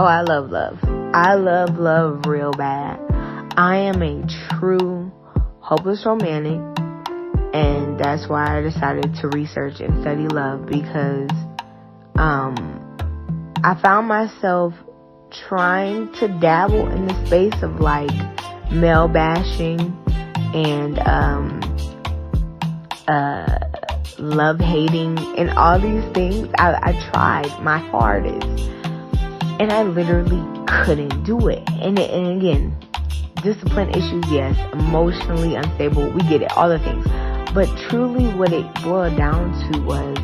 Oh, I love love. I love love real bad. I am a true hopeless romantic, and that's why I decided to research and study love, because I found myself trying to dabble in the space of like male bashing and love hating and all these things. I tried my hardest, and I literally couldn't do it. And again, discipline issues, yes. Emotionally unstable, we get it, all the things. But truly what it boiled down to was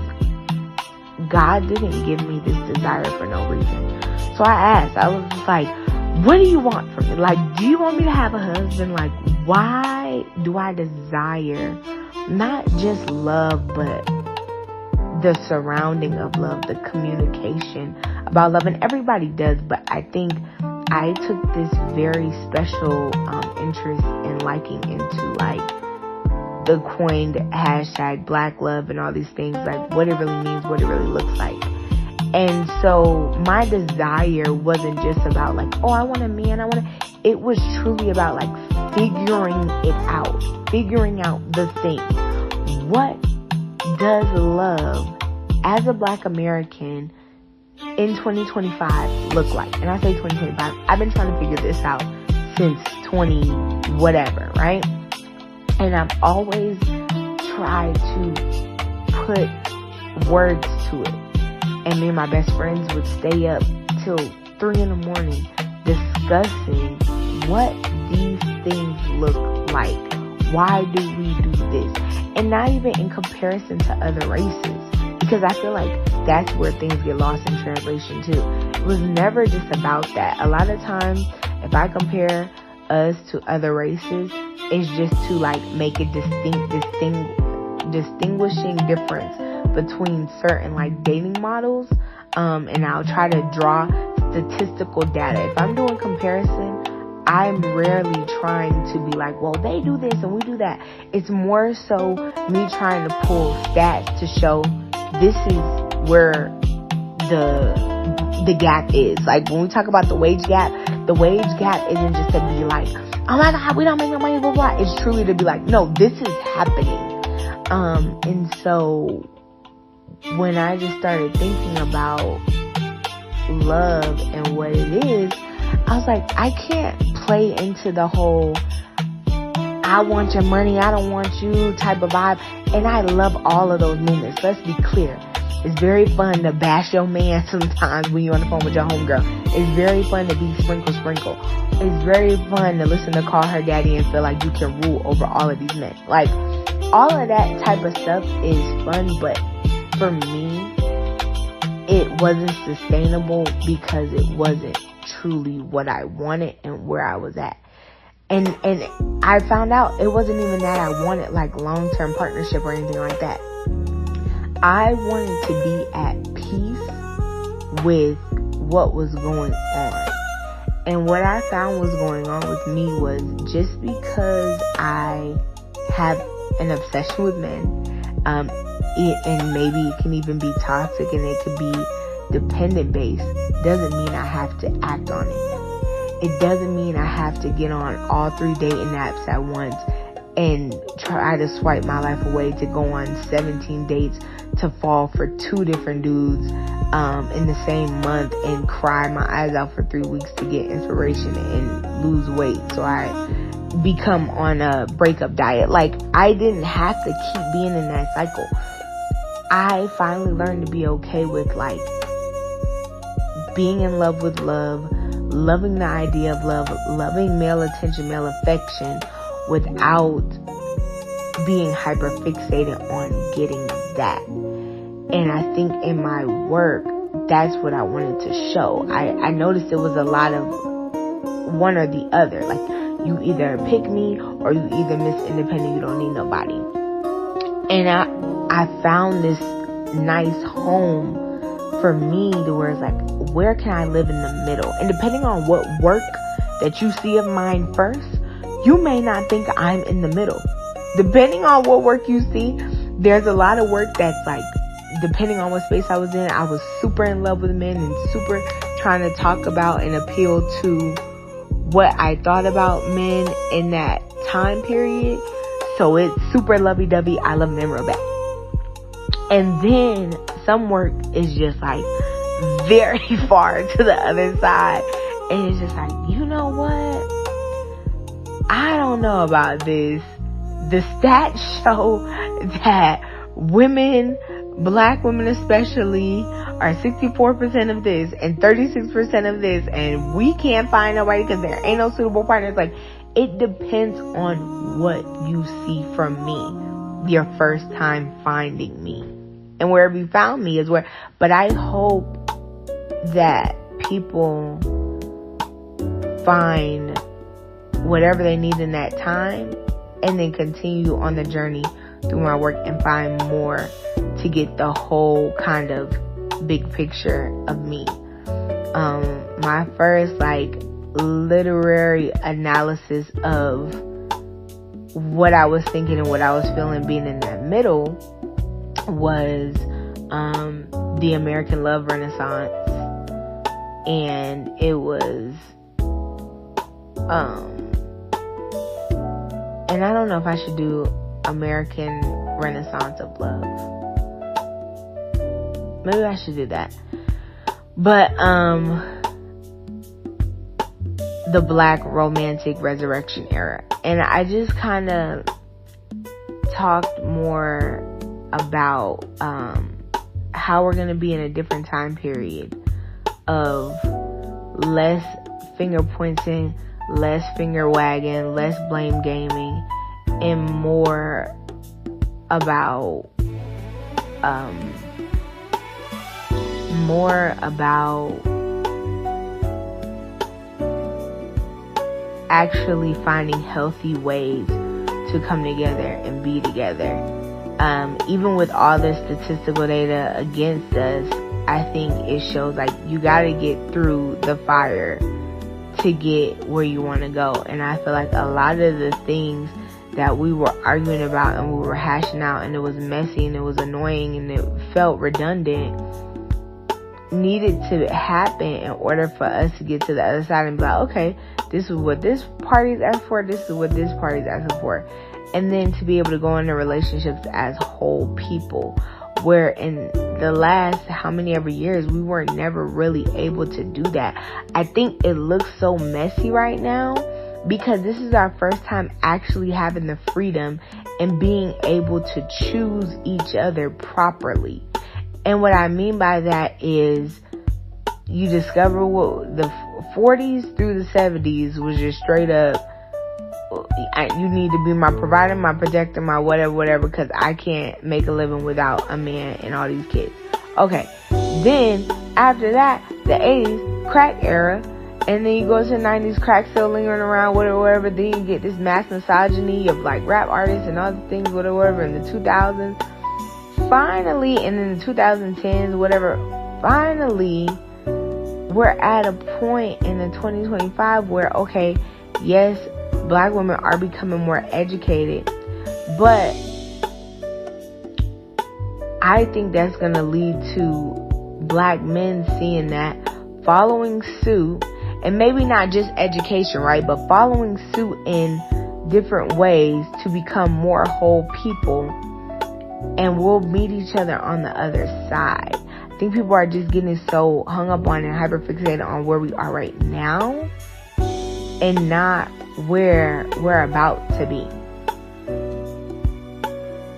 God didn't give me this desire for no reason. So I asked, I was just like, what do you want from me? Like, do you want me to have a husband? Like, why do I desire not just love, but the surrounding of love, the communication about love? And everybody does, but I think I took this very special interest and liking into like the coined hashtag Black love and all these things, like what it really means, what it really looks like. And so my desire wasn't just about like, oh, I want a man, it was truly about like figuring out the thing. What does love as a Black American in 2025 look like? And I say 2025, I've been trying to figure this out since 20 whatever, right? And I've always tried to put words to it. And me and my best friends would stay up till 3 a.m. discussing what these things look like. Why do we do this? And not even in comparison to other races, because I feel like that's where things get lost in translation too. It was never just about that. A lot of times, if I compare us to other races, it's just to like make a distinguishing difference between certain like dating models, and I'll try to draw statistical data. If I'm doing comparison, I'm rarely trying to be like, well, they do this and we do that. It's more so me trying to pull stats to show this is where the gap is. Like when we talk about the wage gap isn't just to be like, oh my God, we don't make no money, blah, blah. It's truly to be like, no, this is happening. And so when I just started thinking about love and what it is, I was like, I can't play into the whole I want your money, I don't want you type of vibe. And I love all of those movements. Let's be clear. It's very fun to bash your man sometimes when you're on the phone with your homegirl. It's very fun to be sprinkle. It's very fun to listen to Call Her Daddy and feel like you can rule over all of these men. Like, all of that type of stuff is fun, but for me, it wasn't sustainable because it wasn't truly what I wanted and where I was at. And I found out it wasn't even that I wanted like long-term partnership or anything like that. I wanted to be at peace with what was going on. And what I found was going on with me was just because I have an obsession with men, and maybe it can even be toxic and it could be dependent based, doesn't mean I have to act on it. It doesn't mean I have to get on all 3 dating apps at once and try to swipe my life away to go on 17 dates to fall for 2 different dudes in the same month and cry my eyes out for 3 weeks to get inspiration and lose weight so I become on a breakup diet. Like, I didn't have to keep being in that cycle. I finally learned to be okay with like being in love with love, loving the idea of love, loving male attention, male affection, without being hyper fixated on getting that. And I think in my work, that's what I wanted to show. I noticed it was a lot of one or the other. Like, you either pick me or you either Miss Independent, you don't need nobody. And I found this nice home for me to where it's like, where can I live in the middle? And depending on what work that you see of mine first, you may not think I'm in the middle. Depending on what work you see, there's a lot of work that's like, depending on what space I was in, I was super in love with men and super trying to talk about and appeal to what I thought about men in that time period. So it's super lovey-dovey. I love men real bad. And then some work is just like very far to the other side. And it's just like, you know what? I don't know about this. The stats show that women, black women especially, are 64% of this and 36% of this, and we can't find nobody because there ain't no suitable partners. Like, it depends on what you see from me, your first time finding me, and wherever you found me is where. But I hope that people find whatever they need in that time and then continue on the journey through my work and find more to get the whole kind of big picture of me. My first literary analysis of what I was thinking and what I was feeling being in that middle was the American Love Renaissance. And it was and I don't know if I should do American Renaissance of Love. Maybe I should do that. But the Black Romantic Resurrection era. And I just kind of talked more about how we're going to be in a different time period of less finger pointing, less finger wagging, less blame gaming, and more about actually finding healthy ways to come together and be together. Even with all the statistical data against us, I think it shows you gotta get through the fire to get where you want to go. And I feel like a lot of the things that we were arguing about and we were hashing out, and it was messy and it was annoying and it felt redundant, needed to happen in order for us to get to the other side and be like, okay, this is what this party's asked for, this is what this party's asking for. And then to be able to go into relationships as whole people, where in the last how many ever years we were never really able to do that. I think it looks so messy right now because this is our first time actually having the freedom and being able to choose each other properly. And what I mean by that is you discover what the 40s through the 70s was just straight up, you need to be my provider, my protector, my whatever, because I can't make a living without a man and all these kids. Okay. Then, after that, the 80s, crack era, and then you go to the 90s, crack still lingering around, whatever, then you get this mass misogyny of rap artists and other things, whatever, in the 2000s. Finally, and in the 2010s, finally, we're at a point in the 2025 where, okay, yes, Black women are becoming more educated, but I think that's going to lead to Black men seeing that, following suit, and maybe not just education, right, but following suit in different ways to become more whole people, and we'll meet each other on the other side. I think people are just getting so hung up on and hyperfixated on where we are right now and not where we're about to be.